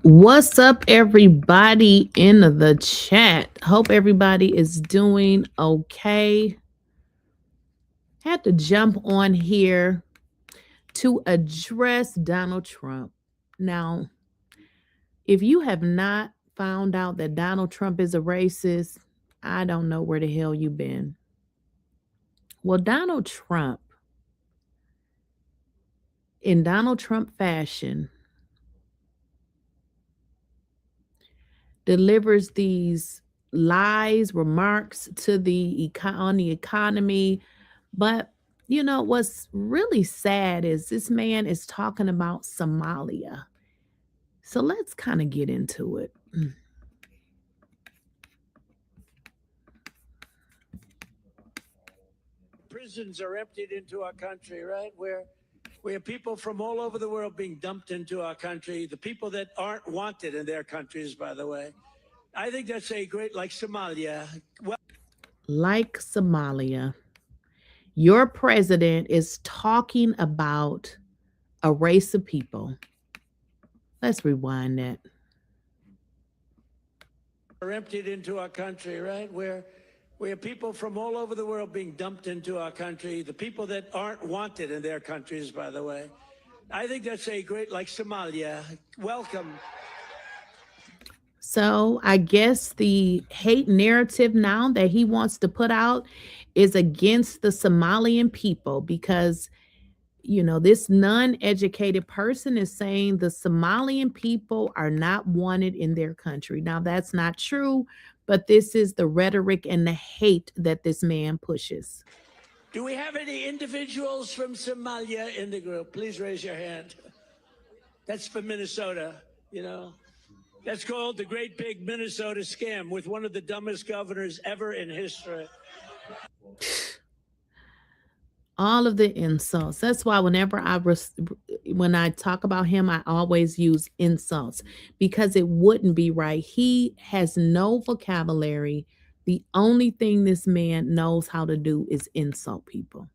What's up, everybody in the chat? Hope everybody is doing okay. Had to jump on here to address Donald Trump. Now, if you have not found out that Donald Trump is a racist, I don't know where the hell you've been. Well, Donald Trump, in Donald Trump fashion, delivers these lies, remarks to on the economy. But you know what's really sad is this man is talking about Somalia. So let's kind of get into it. Prisons are emptied into our country, right? Where people from all over the world being dumped into our country, the people that aren't wanted in their countries, by the way. I think that's a great, like Somalia. Well, like Somalia, your president is talking about a race of people. Let's rewind that. Are emptied into our country, right? Where people from all over the world being dumped into our country, the people that aren't wanted in their countries, by the way. I think that's a great, like Somalia. Welcome. So I guess the hate narrative now that he wants to put out is against the Somalian people because This non-educated person is saying the Somalian people are not wanted in their country. Now, that's not true, but this is the rhetoric and the hate that this man pushes. Do we have any individuals from Somalia in the group? Please raise your hand. That's for Minnesota, you know. That's called the Great Big Minnesota Scam with one of the dumbest governors ever in history. All of the insults. That's why whenever when I talk about him, I always use insults because it wouldn't be right. He has no vocabulary. The only thing this man knows how to do is insult people.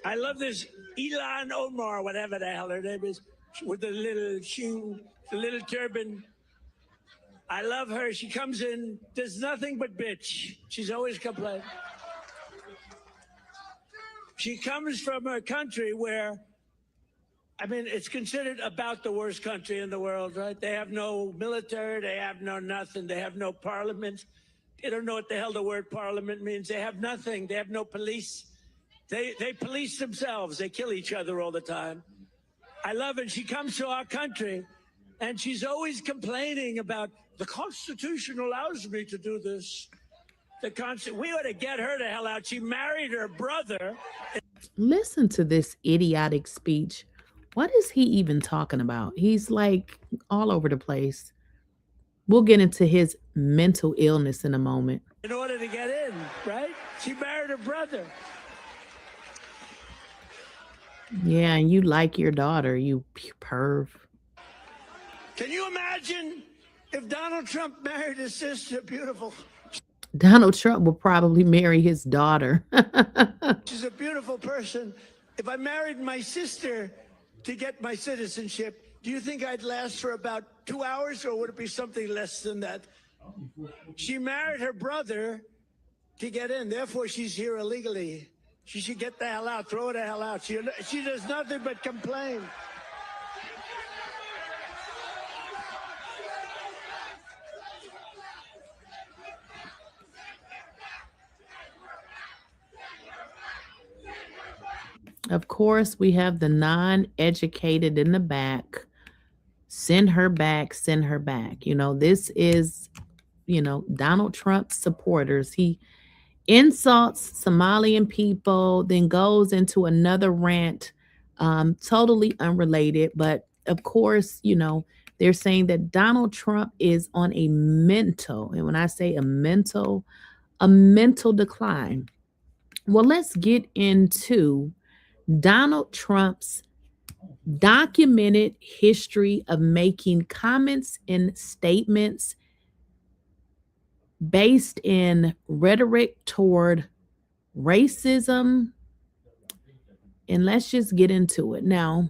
I love this Elon Omar, whatever the hell her name is, with the little shoe, the little turban. I love her. She comes in, does nothing but bitch. She's always complaining. She comes from a country where, I mean, it's considered about the worst country in the world, right? They have no military, they have no nothing, they have no parliament. They don't know what the hell the word parliament means. They have nothing. They have no police. They police themselves. They kill each other all the time. I love it. She comes to our country and she's always complaining about the Constitution allows me to do this. We ought to get her the hell out. She married her brother. Listen to this idiotic speech. What is he even talking about? He's like all over the place. We'll get into his mental illness in a moment. In order to get in, right? She married her brother. Yeah, and you like your daughter, you perv. Can you imagine if Donald Trump married his sister? Beautiful. Donald Trump will probably marry his daughter. She's a beautiful person. If I married my sister to get my citizenship, do you think I'd last for about 2 hours, or would it be something less than that? She married her brother to get in. Therefore, she's here illegally. She should get the hell out. Throw her the hell out. She does nothing but complain. Of course, we have the non-educated in the back. Send her back, send her back. This is, Donald Trump's supporters. He insults Somalian people, then goes into another rant, totally unrelated. But of course, they're saying that Donald Trump is on a mental, and when I say a mental decline. Well, let's get into Donald Trump's documented history of making comments and statements based in rhetoric toward racism. And let's just get into it. Now,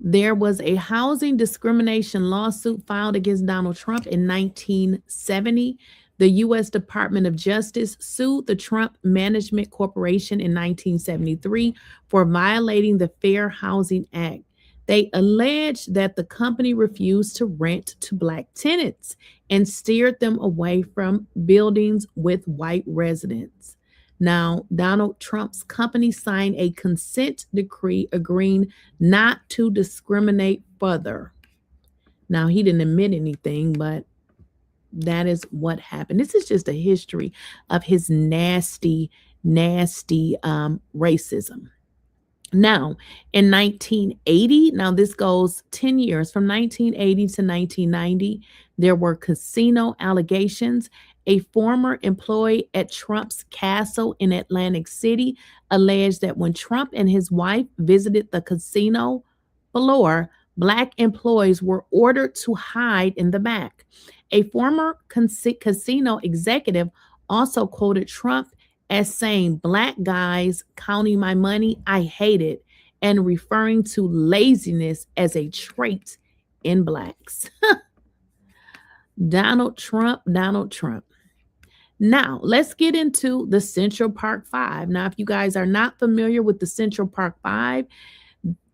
there was a housing discrimination lawsuit filed against Donald Trump in 1970. The U.S. Department of Justice sued the Trump Management Corporation in 1973 for violating the Fair Housing Act. They alleged that the company refused to rent to Black tenants and steered them away from buildings with white residents. Now, Donald Trump's company signed a consent decree agreeing not to discriminate further. Now, he didn't admit anything, but that is what happened. This is just a history of his nasty, nasty racism. Now, in 1980, now this goes 10 years, from 1980 to 1990, there were casino allegations. A former employee at Trump's castle in Atlantic City alleged that when Trump and his wife visited the casino floor, Black employees were ordered to hide in the back. A former casino executive also quoted Trump as saying, "Black guys counting my money, I hate it," and referring to laziness as a trait in Blacks. Donald Trump, Donald Trump. Now, let's get into the Central Park Five. Now, if you guys are not familiar with the Central Park Five,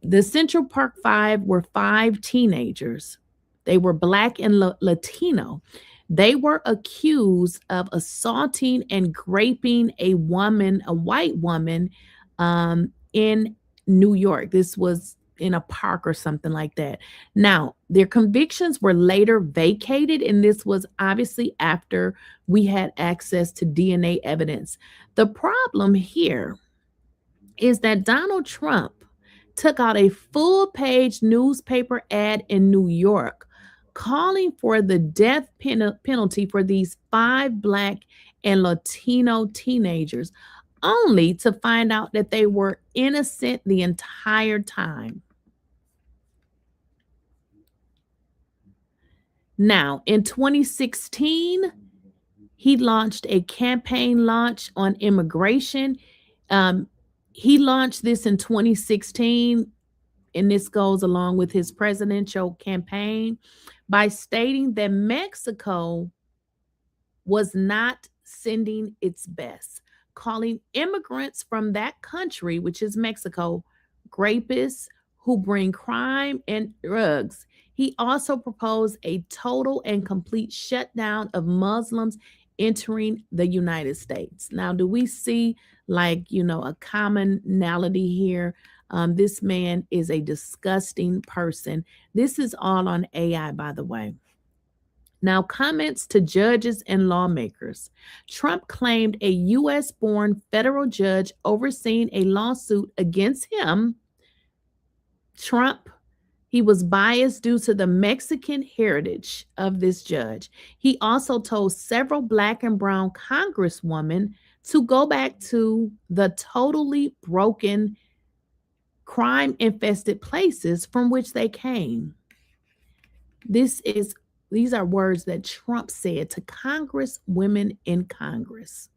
the Central Park Five were 5 teenagers. They were Black and Latino. They were accused of assaulting and raping a woman, a white woman, in New York. This was in a park or something like that. Now, their convictions were later vacated, and this was obviously after we had access to DNA evidence. The problem here is that Donald Trump took out a full page newspaper ad in New York calling for the death penalty for these 5 Black and Latino teenagers, only to find out that they were innocent the entire time. Now, in 2016, he launched a campaign launch on immigration. Um, he launched this in 2016, and this goes along with his presidential campaign by stating that Mexico was not sending its best, calling immigrants from that country, which is Mexico, rapists who bring crime and drugs. He also proposed a total and complete shutdown of Muslims entering the United States. Now, do we see a commonality here? This man is a disgusting person. This is all on AI, by the way. Now, comments to judges and lawmakers. Trump claimed a U.S. born federal judge overseeing a lawsuit against him. Trump, he was biased due to the Mexican heritage of this judge. He also told several Black and brown congresswomen to go back to the totally broken, crime infested places from which they came. These are words that Trump said to Congress women in Congress.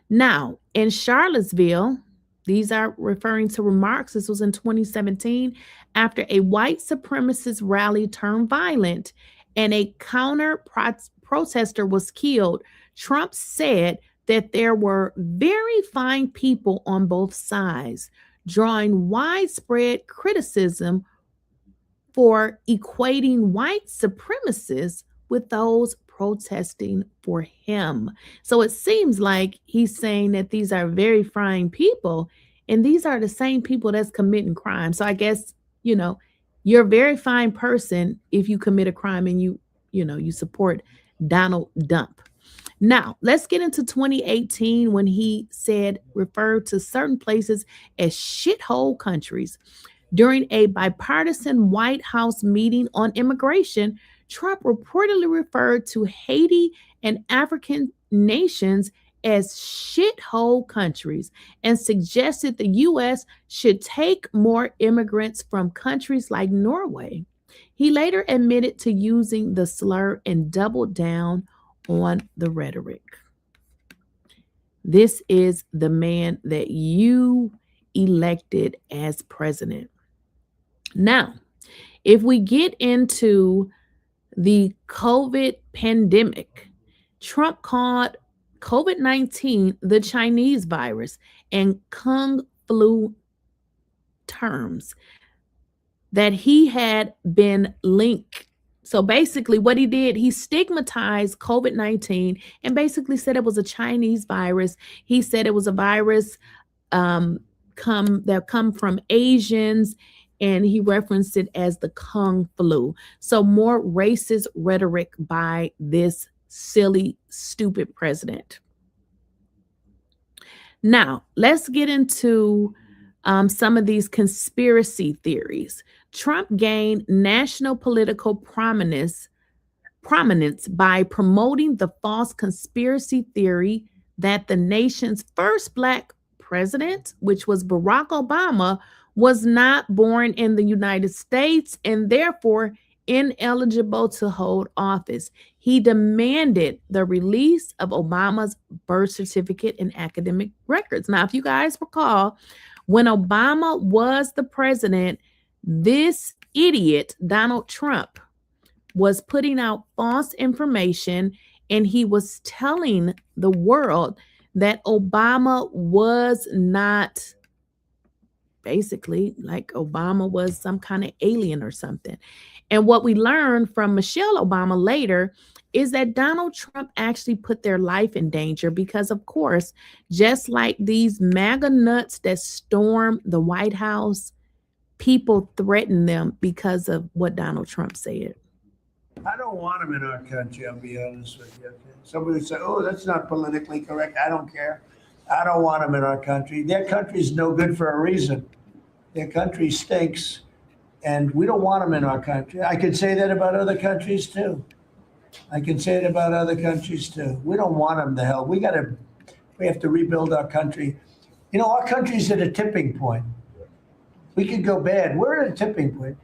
Now, in Charlottesville, these are referring to remarks. This was in 2017 after a white supremacist rally turned violent and a counter protester was killed. Trump said that there were very fine people on both sides, drawing widespread criticism for equating white supremacists with those protesting for him. So it seems like he's saying that these are very fine people, and these are the same people that's committing crime. So I guess, you're a very fine person if you commit a crime and you support Donald Dump. Now, let's get into 2018 when he referred to certain places as shithole countries. During a bipartisan White House meeting on immigration, Trump reportedly referred to Haiti and African nations as shithole countries and suggested the U.S. should take more immigrants from countries like Norway. He later admitted to using the slur and doubled down on the rhetoric. This is the man that you elected as president. Now, if we get into the COVID pandemic, Trump called COVID-19 the Chinese virus and Kung flu terms that he had been linked. So basically, what he did, he stigmatized COVID-19 and basically said it was a Chinese virus. He said it was a virus come from Asians, and he referenced it as the Kung flu. So more racist rhetoric by this silly, stupid president. Now, let's get into some of these conspiracy theories. Trump gained national political prominence by promoting the false conspiracy theory that the nation's first Black president, which was Barack Obama, was not born in the United States and therefore ineligible to hold office. He demanded the release of Obama's birth certificate and academic records. Now, if you guys recall, when Obama was the president, this idiot, Donald Trump, was putting out false information, and he was telling the world that Obama was not basically like Obama was some kind of alien or something. And what we learned from Michelle Obama later is that Donald Trump actually put their life in danger because, of course, just like these MAGA nuts that stormed the White House, people threatened them because of what Donald Trump said. I don't want them in our country, I'll be honest with you. Somebody would say, oh, that's not politically correct. I don't care. I don't want them in our country. Their country's no good for a reason. Their country stinks, and we don't want them in our country. I could say that about other countries too. I can say it about other countries too. We don't want them to hell. We have to rebuild our country. You know, our country's at a tipping point. We could go bad. We're at a tipping point.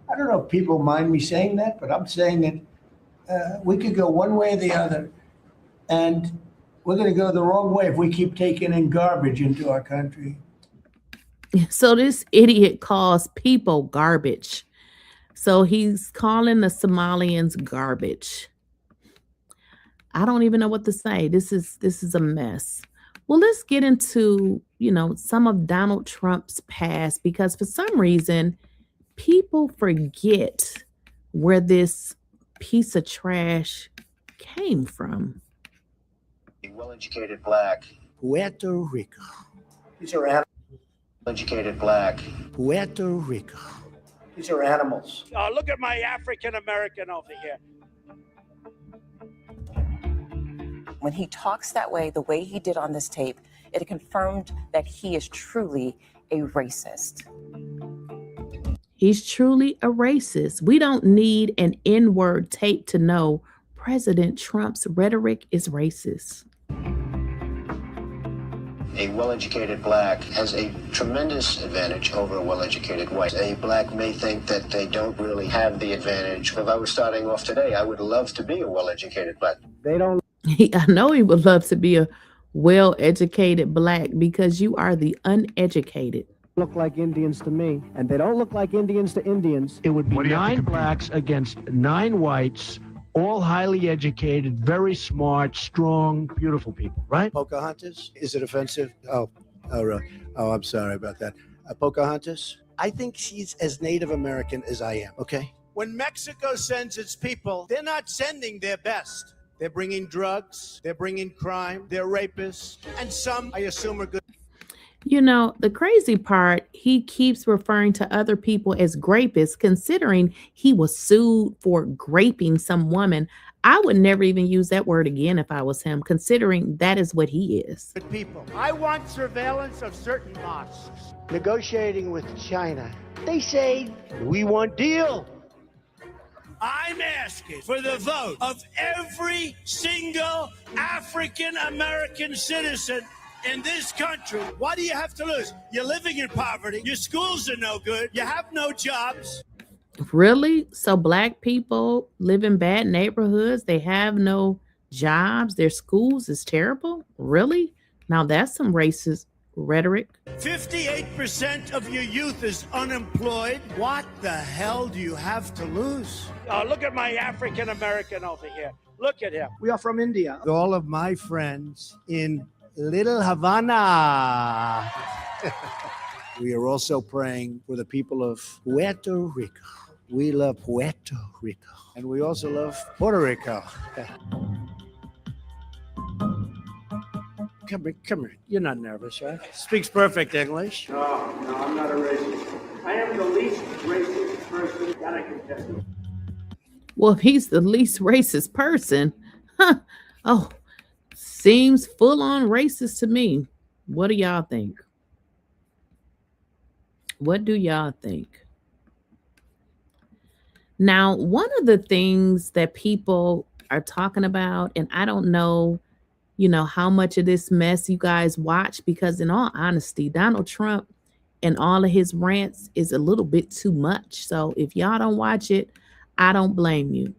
I don't know if people mind me saying that, but I'm saying it. We could go one way or the other, and we're going to go the wrong way if we keep taking in garbage into our country. So this idiot calls people garbage. So he's calling the Somalians garbage. I don't even know what to say. This is a mess. Well, let's get into, some of Donald Trump's past because for some reason people forget where this piece of trash came from. A well-educated black. Puerto Rico. These are animals. Educated black. Puerto Rico. These are animals. Look at my African American over here. When he talks that way, the way he did on this tape, it confirmed that he is truly a racist. He's truly a racist. We don't need an N-word tape to know President Trump's rhetoric is racist. A well-educated black has a tremendous advantage over a well-educated white. A black may think that they don't really have the advantage. If I was starting off today, I would love to be a well-educated black. I know he would love to be a well-educated black because you are the uneducated. Look like Indians to me, and they don't look like Indians to Indians. It would be 9 blacks against 9 whites, all highly educated, very smart, strong, beautiful people, right? Pocahontas? Is it offensive? Oh, really? Oh, I'm sorry about that. Pocahontas? I think she's as Native American as I am, okay? When Mexico sends its people, they're not sending their best. They're bringing drugs, they're bringing crime, they're rapists, and some, I assume, are good. The crazy part, he keeps referring to other people as grapists, considering he was sued for graping some woman. I would never even use that word again if I was him, considering that is what he is. Good people. I want surveillance of certain mosques. Negotiating with China. They say, we want deal. I'm asking for the vote of every single African American citizen in this country. What do you have to lose? You're living in poverty. Your schools are no good. You have no jobs. Really? So black people live in bad neighborhoods. They have no jobs. Their schools is terrible. Really? Now that's some racist rhetoric. 58% of your youth is unemployed. What the hell do you have to lose? Look at my African American over here. Look at him. We are from India. All of my friends in Little Havana. We are also praying for the people of Puerto Rico. We love Puerto Rico. And we also love Puerto Rico. Come here. You're not nervous, right? Speaks perfect English. No, I'm not a racist. I am the least racist person that I can tell you. Well, if he's the least racist person, oh, seems full on racist to me. What do y'all think? What do y'all think? Now, one of the things that people are talking about, and I don't know, how much of this mess you guys watch, because in all honesty, Donald Trump and all of his rants is a little bit too much. So if y'all don't watch it, I don't blame you.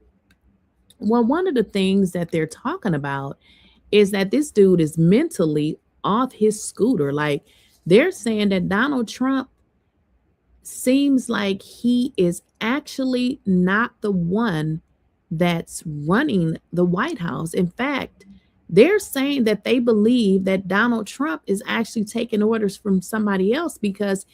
Well, one of the things that they're talking about is that this dude is mentally off his scooter. Like, they're saying that Donald Trump seems like he is actually not the one that's running the White House. In fact, they're saying that they believe that Donald Trump is actually taking orders from somebody else because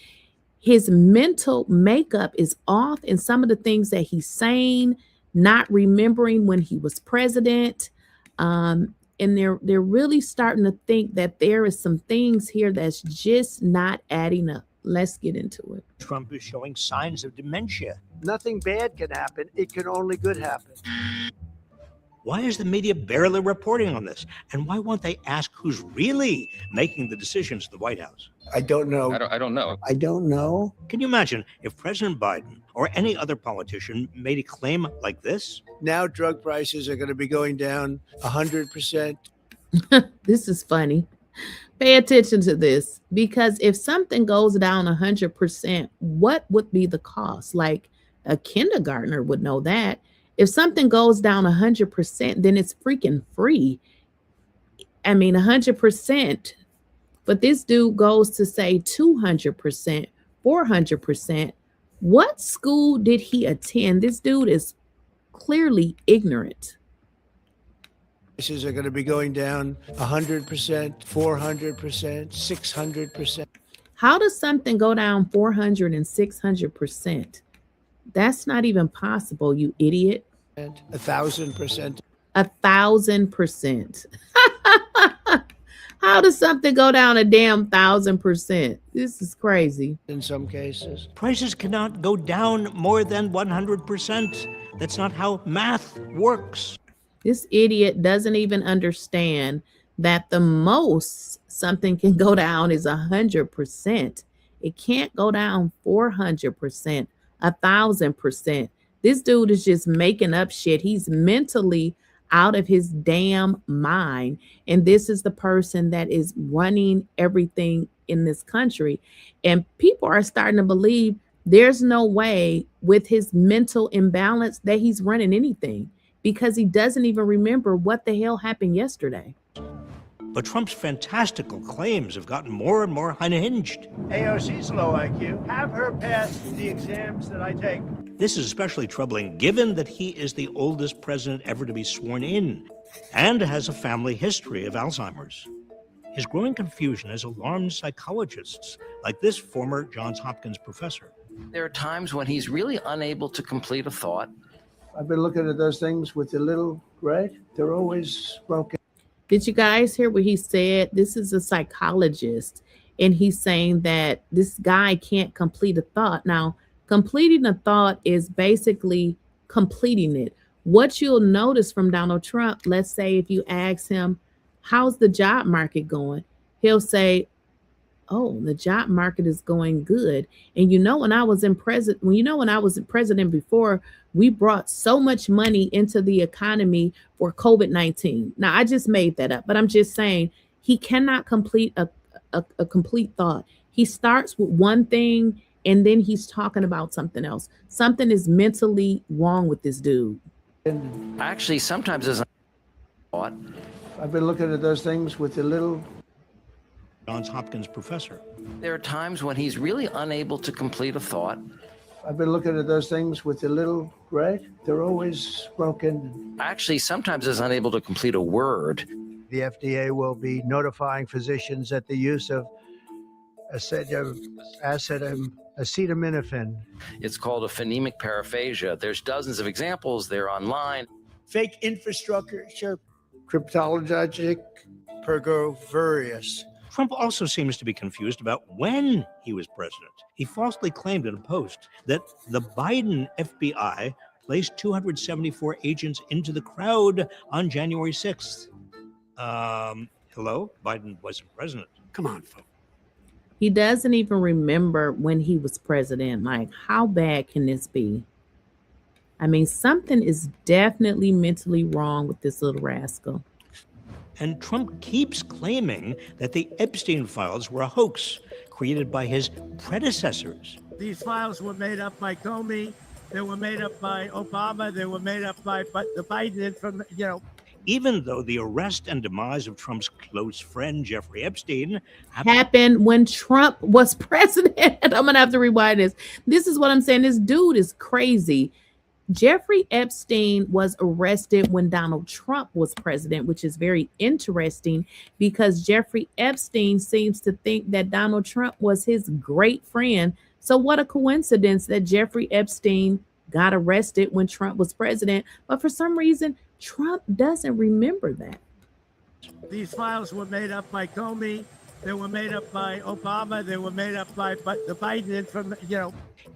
his mental makeup is off, and some of the things that he's saying, not remembering when he was president. And they're really starting to think that there is some things here that's just not adding up. Let's get into it. Trump is showing signs of dementia. Nothing bad can happen. It can only good happen. Why is the media barely reporting on this? And why won't they ask who's really making the decisions at the White House? I don't know. I don't know. I don't know. Can you imagine if President Biden or any other politician made a claim like this? Now drug prices are going to be going down 100%. This is funny. Pay attention to this, because if something goes down 100%, what would be the cost? Like a kindergartner would know that. If something goes down 100%, then it's freaking free. I mean, 100%. But this dude goes to say 200%, 400%. What school did he attend? This dude is clearly ignorant. Prices are going to be going down 100%, 400%, 600%. How does something go down 400 and 600%? That's not even possible, you idiot. 1,000%. 1,000%. How does something go down a damn 1,000%? This is crazy. In some cases. Prices cannot go down more than 100%. That's not how math works. This idiot doesn't even understand that the most something can go down is 100%. It can't go down 400%, 1,000%. This dude is just making up shit. He's mentally out of his damn mind. And this is the person that is running everything in this country. And people are starting to believe there's no way with his mental imbalance that he's running anything, because he doesn't even remember what the hell happened yesterday. But Trump's fantastical claims have gotten more and more unhinged. AOC's low IQ. Have her pass the exams that I take. This is especially troubling given that he is the oldest president ever to be sworn in and has a family history of Alzheimer's. His growing confusion has alarmed psychologists like this former Johns Hopkins professor. There are times when he's really unable to complete a thought. I've been looking at those things with the little red. They're always broken. Did you guys hear what he said? This is a psychologist, and he's saying that this guy can't complete a thought. Now, completing a thought is basically completing it. What you'll notice from Donald Trump, let's say if you ask him, how's the job market going? He'll say, oh, the job market is going good. And when I was president before, we brought so much money into the economy for COVID-19. Now, I just made that up, but I'm just saying he cannot complete a complete thought. He starts with one thing and then he's talking about something else. Something is mentally wrong with this dude. Actually, sometimes as a thought. I've been looking at those things with the little Johns Hopkins professor. There are times when he's really unable to complete a thought. I've been looking at those things with the little red. They're always broken. Actually, sometimes is unable to complete a word. The FDA will be notifying physicians that the use of acetaminophen. It's called a phonemic paraphasia. There's dozens of examples. They're online. Fake infrastructure, cryptologic, pergovarius. Trump also seems to be confused about when he was president. He falsely claimed in a post that the Biden FBI placed 274 agents into the crowd on January 6th. Hello? Biden wasn't president. Come on, folks. He doesn't even remember when he was president. Like, how bad can this be? I mean, something is definitely mentally wrong with this little rascal. And Trump keeps claiming that the Epstein files were a hoax created by his predecessors. These files were made up by Comey. They were made up by Obama. They were made up by the Biden Even though the arrest and demise of Trump's close friend, Jeffrey Epstein, happened when Trump was president. I'm going to have to rewind this. This is what I'm saying. This dude is crazy. Jeffrey Epstein was arrested when Donald Trump was president, which is very interesting because Jeffrey Epstein seems to think that Donald Trump was his great friend. So, what a coincidence that Jeffrey Epstein got arrested when Trump was president, but for some reason, Trump doesn't remember that. These files were made up by Comey. They were made up by Obama. They were made up by the Biden from,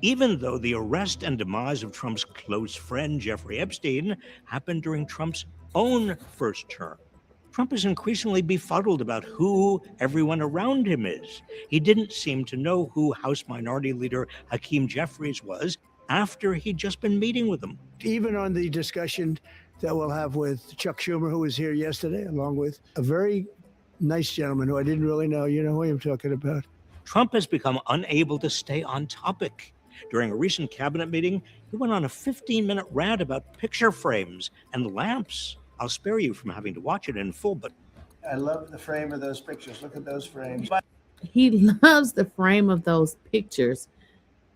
Even though the arrest and demise of Trump's close friend, Jeffrey Epstein, happened during Trump's own first term, Trump is increasingly befuddled about who everyone around him is. He didn't seem to know who House Minority Leader Hakeem Jeffries was after he'd just been meeting with him. Even on the discussion that we'll have with Chuck Schumer, who was here yesterday, along with a very nice gentleman who I didn't really know. You know who I'm talking about. Trump has become unable to stay on topic. During a recent cabinet meeting, he went on a 15-minute rant about picture frames and lamps. I'll spare you from having to watch it in full, but I love the frame of those pictures. Look at those frames. He loves the frame of those pictures.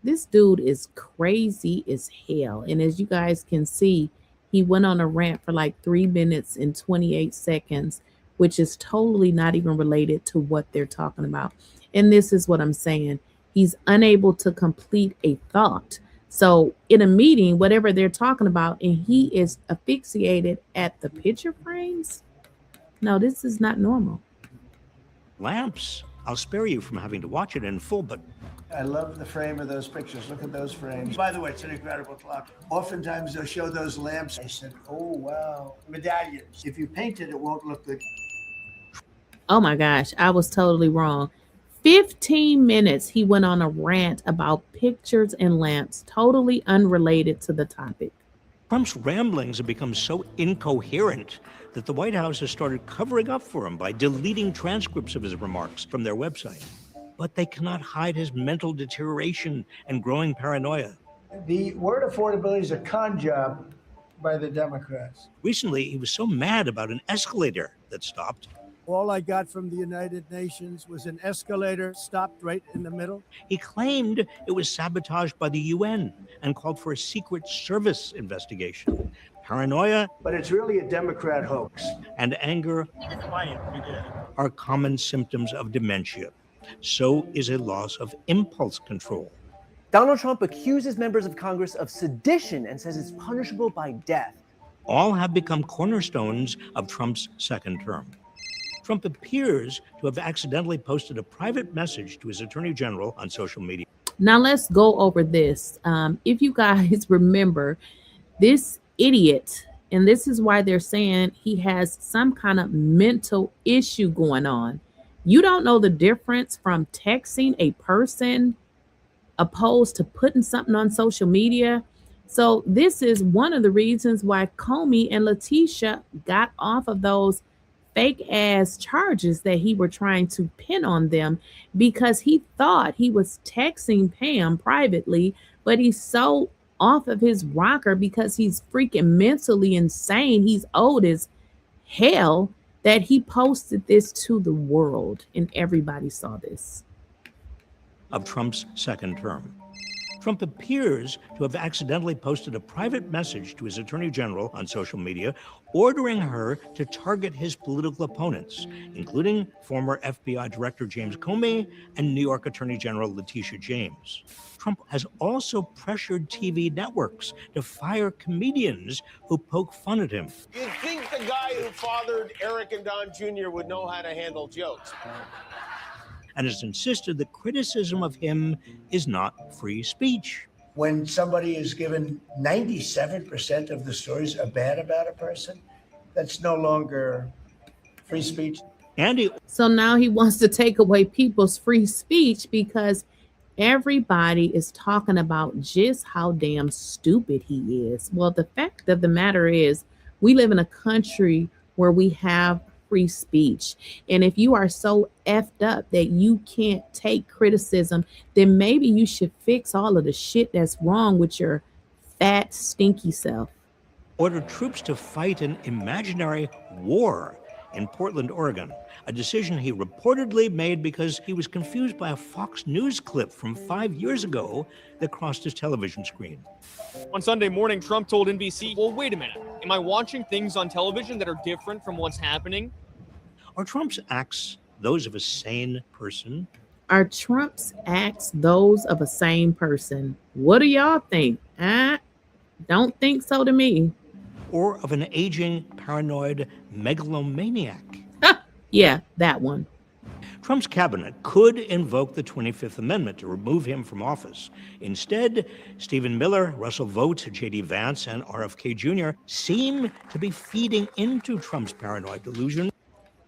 This dude is crazy as hell. And as you guys can see, he went on a rant for like 3 minutes and 28 seconds, which is totally not even related to what they're talking about. And this is what I'm saying. He's unable to complete a thought. So in a meeting, whatever they're talking about, and he is asphyxiated at the picture frames. No, this is not normal. lamps. I'll spare you from having to watch it in full, but I love the frame of those pictures. Look at those frames. By the way, it's an incredible clock. Oftentimes they'll show those lamps. I said, oh, wow. Medallions. If you paint it, it won't look good. Oh my gosh, I was totally wrong. 15 minutes he went on a rant about pictures and lamps, totally unrelated to the topic. Trump's ramblings have become so incoherent that the White House has started covering up for him by deleting transcripts of his remarks from their website. But they cannot hide his mental deterioration and growing paranoia. The word affordability is a con job by the Democrats. Recently, he was so mad about an escalator that stopped. All I got from the United Nations was an escalator stopped right in the middle. He claimed it was sabotaged by the UN and called for a Secret Service investigation. Paranoia, But it's really a Democrat hoax. and anger are common symptoms of dementia. So is a loss of impulse control. Donald Trump accuses members of Congress of sedition and says it's punishable by death. All have become cornerstones of Trump's second term. Trump appears to have accidentally posted a private message to his attorney general on social media. Now let's go over this. If you guys remember, this idiot, and this is why they're saying he has some kind of mental issue going on. You don't know the difference from texting a person opposed to putting something on social media. So this is one of the reasons why Comey and Letitia got off of those fake ass charges that he were trying to pin on them, because he thought he was texting Pam privately, but he's so off of his rocker because he's freaking mentally insane. He's old as hell that he posted this to the world and everybody saw this. Of Trump's second term. Trump appears to have accidentally posted a private message to his attorney general on social media, ordering her to target his political opponents, including former FBI Director James Comey and New York Attorney General Letitia James. Trump has also pressured TV networks to fire comedians who poke fun at him. You'd think the guy who fathered Eric and Don Jr. would know how to handle jokes. And has insisted that criticism of him is not free speech. When somebody is given 97% of the stories are bad about a person, that's no longer free speech. So now he wants to take away people's free speech because everybody is talking about just how damn stupid he is. Well, the fact of the matter is, we live in a country where we have free speech. And if you are so effed up that you can't take criticism, then maybe you should fix all of the shit that's wrong with your fat, stinky self. Ordered troops to fight an imaginary war in Portland, Oregon, a decision he reportedly made because he was confused by a Fox News clip from 5 years ago that crossed his television screen. On Sunday morning, Trump told NBC, well, wait a minute. Am I watching things on television that are different from what's happening? Are Trump's acts those of a sane person? Are Trump's acts those of a sane person? What do y'all think? I don't think so to me. Or of an aging, paranoid megalomaniac? Yeah, that one. Trump's cabinet could invoke the 25th Amendment to remove him from office. Instead, Stephen Miller, Russell Vought, J.D. Vance, and RFK Jr. seem to be feeding into Trump's paranoid delusion.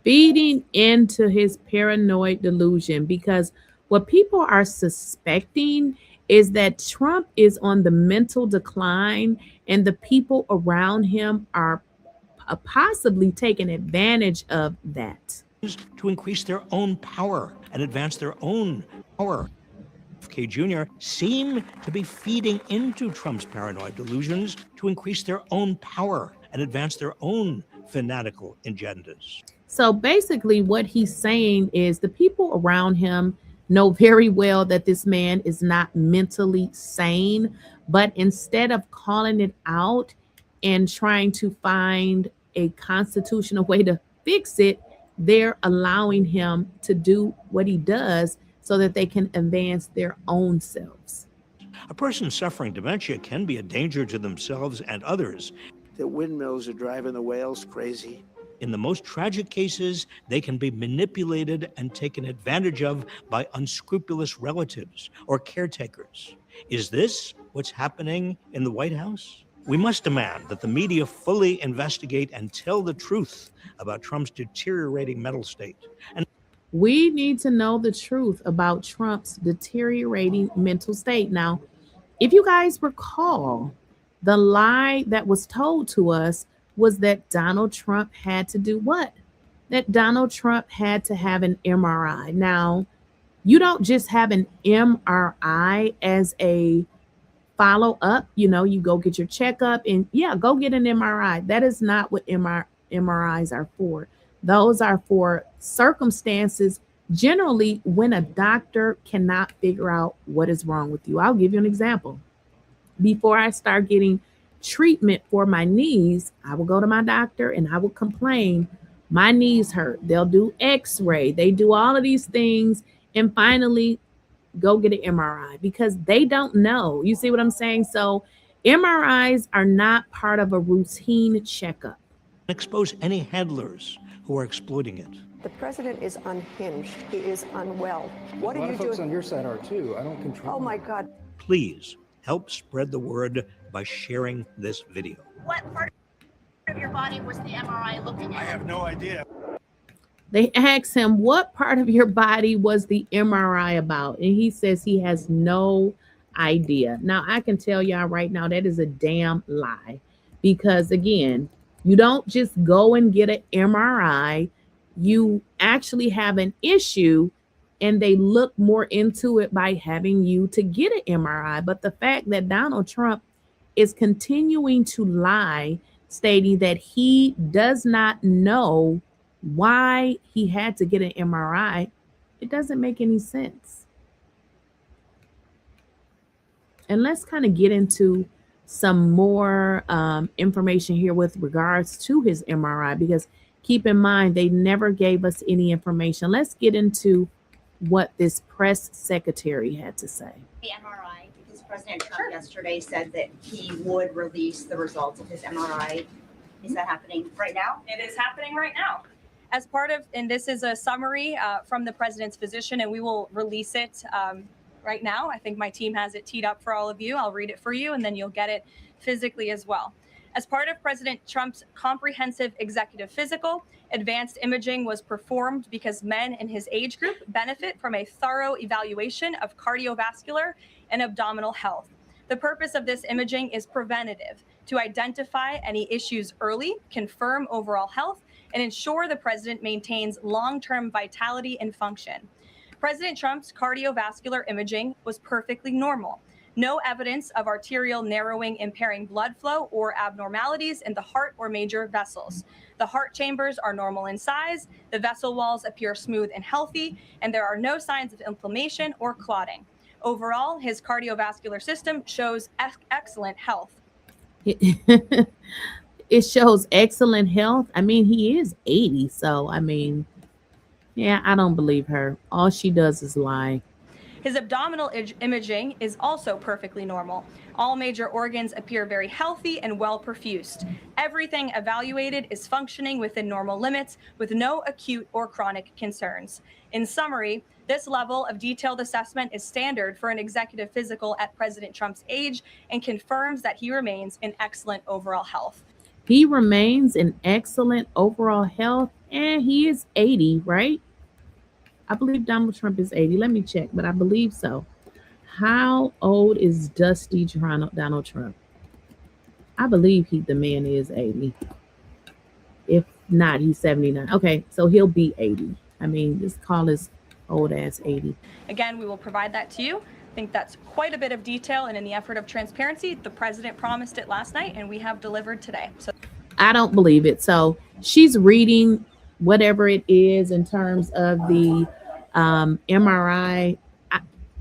Feeding into his paranoid delusion, because what people are suspecting is that Trump is on the mental decline and the people around him are possibly taking advantage of that. To increase their own power and advance their own power. RFK Jr. seem to be feeding into Trump's paranoid delusions to increase their own power and advance their own fanatical agendas. So basically, what he's saying is the people around him know very well that this man is not mentally sane, but instead of calling it out and trying to find a constitutional way to fix it, they're allowing him to do what he does so that they can advance their own selves. A person suffering dementia can be a danger to themselves and others. The windmills are driving the whales crazy. In the most tragic cases, they can be manipulated and taken advantage of by unscrupulous relatives or caretakers. Is this what's happening in the White House? We must demand that the media fully investigate and tell the truth about Trump's deteriorating mental state. And we need to know the truth about Trump's deteriorating mental state. Now, if you guys recall, the lie that was told to us was that Donald Trump had to do what? That Donald Trump had to have an MRI. Now, you don't just have an MRI as a follow up. You know, you go get your checkup and yeah, go get an MRI. That is not what MRIs are for. Those are for circumstances generally when a doctor cannot figure out what is wrong with you. I'll give you an example. Before I start getting treatment for my knees, I will go to my doctor and I will complain, my knees hurt. They'll do x-ray. They do all of these things and finally go get an MRI because they don't know. You see what I'm saying? So MRIs are not part of a routine checkup. expose any handlers who are exploiting it. The president is unhinged. He is unwell. What are you doing? A lot of folks on your side are too. I don't control. Oh my God. Please help spread the word by sharing this video. What part of your body was the MRI looking at? I have no idea. They asked him, what part of your body was the MRI about? And he says he has no idea. Now, I can tell y'all right now, that is a damn lie. Because again, you don't just go and get an MRI. You actually have an issue and they look more into it by having you to get an MRI. But the fact that Donald Trump is continuing to lie, stating that he does not know why he had to get an MRI, it doesn't make any sense. And let's kind of get into some more information here with regards to his MRI, because keep in mind, they never gave us any information. Let's get into what this press secretary had to say. The MRI, because President Trump yesterday said that he would release the results of his MRI. Is that happening right now? It is happening right now. As part of, and this is a summary from the president's physician, and we will release it right now. I think my team has it teed up for all of you. I'll read it for you, and then you'll get it physically as well. As part of President Trump's comprehensive executive physical, advanced imaging was performed because men in his age group benefit from a thorough evaluation of cardiovascular and abdominal health. The purpose of this imaging is preventative, to identify any issues early, confirm overall health, and ensure the president maintains long-term vitality and function. President Trump's cardiovascular imaging was perfectly normal. No evidence of arterial narrowing impairing blood flow or abnormalities in the heart or major vessels. The heart chambers are normal in size, the vessel walls appear smooth and healthy, and there are no signs of inflammation or clotting. Overall, his cardiovascular system shows excellent health. It shows excellent health. I mean, he is 80, so I mean, Yeah, I don't believe her. All she does is lie. His abdominal imaging is also perfectly normal. All major organs appear very healthy and well perfused. Everything evaluated is functioning within normal limits with no acute or chronic concerns. In summary, this level of detailed assessment is standard for an executive physical at President Trump's age and confirms that he remains in excellent overall health. He remains in excellent overall health, and he is 80, right? I believe Donald Trump is 80. Let me check, but I believe so. How old is Dusty Donald Trump? I believe the man is 80. If not, he's 79. Okay, so he'll be 80. I mean, just call his old ass 80. Again, we will provide that to you. I think that's quite a bit of detail, and in the effort of transparency, the president promised it last night, and we have delivered today. So I don't believe it. So she's reading whatever it is in terms of the MRI.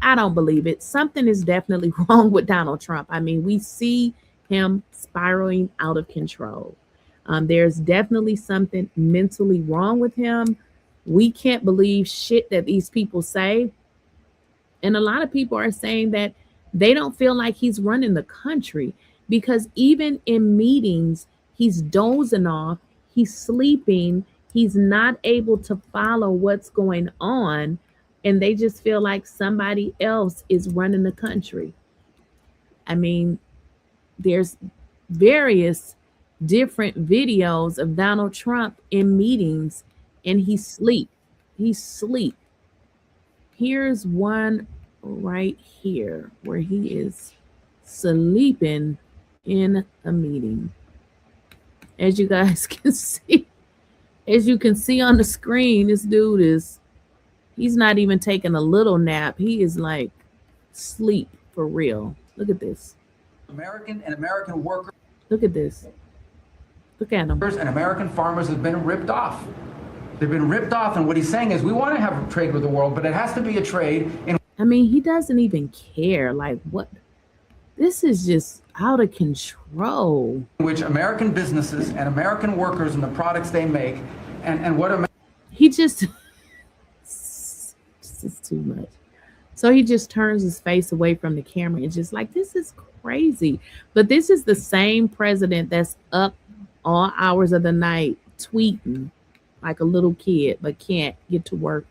I don't believe it. Something is definitely wrong with Donald Trump. I mean, we see him spiraling out of control. There's definitely something mentally wrong with him. We can't believe shit that these people say. And a lot of people are saying that they don't feel like he's running the country because even in meetings, he's dozing off, he's sleeping, he's not able to follow what's going on. And they just feel like somebody else is running the country. I mean, there's various different videos of Donald Trump in meetings and he's asleep. He's asleep. Here's one right here where he is sleeping in a meeting. As you guys can see, as you can see on the screen, this dude he's not even taking a little nap. He is like sleep for real. Look at this. American workers. Look at this. Look at him. And American farmers have been ripped off. They've been ripped off. And what he's saying is we want to have a trade with the world, but it has to be a trade in. I mean, he doesn't even care. Like, what? This is just out of control. Which American businesses and American workers and the products they make and what he just this is too much. So he just turns his face away from the camera and just like, this is crazy. But this is the same president that's up all hours of the night tweeting like a little kid, but can't get to work.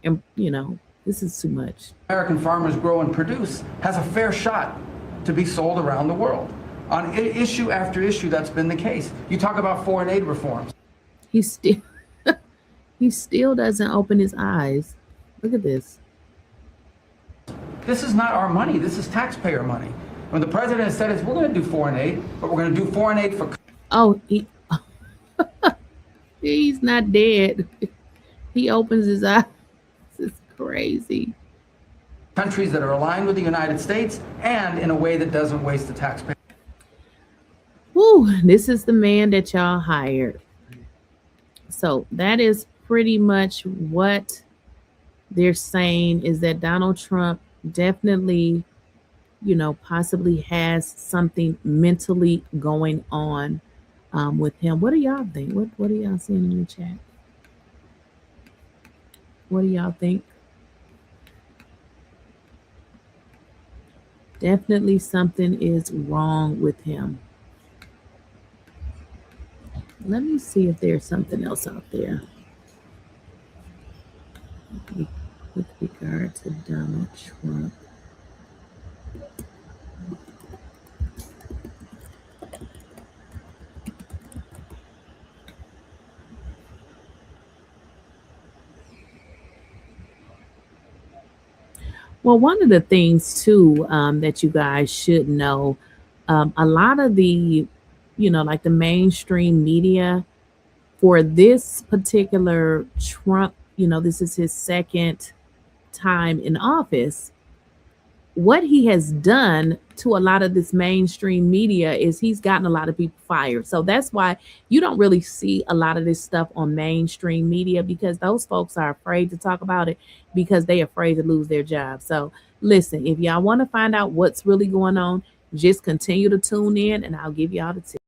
And, you know, this is too much. American farmers grow and produce has a fair shot to be sold around the world. On issue after issue, that's been the case. You talk about foreign aid reforms. He still doesn't open his eyes. Look at this. This is not our money. This is taxpayer money. When the president said is we're going to do foreign aid, but we're going to do foreign aid for. Oh, he's not dead. He opens his eyes. This is crazy. Countries that are aligned with the United States and in a way that doesn't waste the taxpayer. Woo, this is the man that y'all hired. So that is pretty much what they're saying is that Donald Trump definitely, you know, possibly has something mentally going on with him. What do y'all think? What are y'all seeing in the chat? What do y'all think? Definitely something is wrong with him. Let me see if there's something else out there with regard to Donald Trump. Well, one of the things too that you guys should know, a lot of the, you know, like the mainstream media for this particular Trump, you know, this is his second time in office. What he has done to a lot of this mainstream media is he's gotten a lot of people fired. So that's why you don't really see a lot of this stuff on mainstream media because those folks are afraid to talk about it because they're afraid to lose their job. So listen, if y'all want to find out what's really going on, just continue to tune in and I'll give y'all the tip.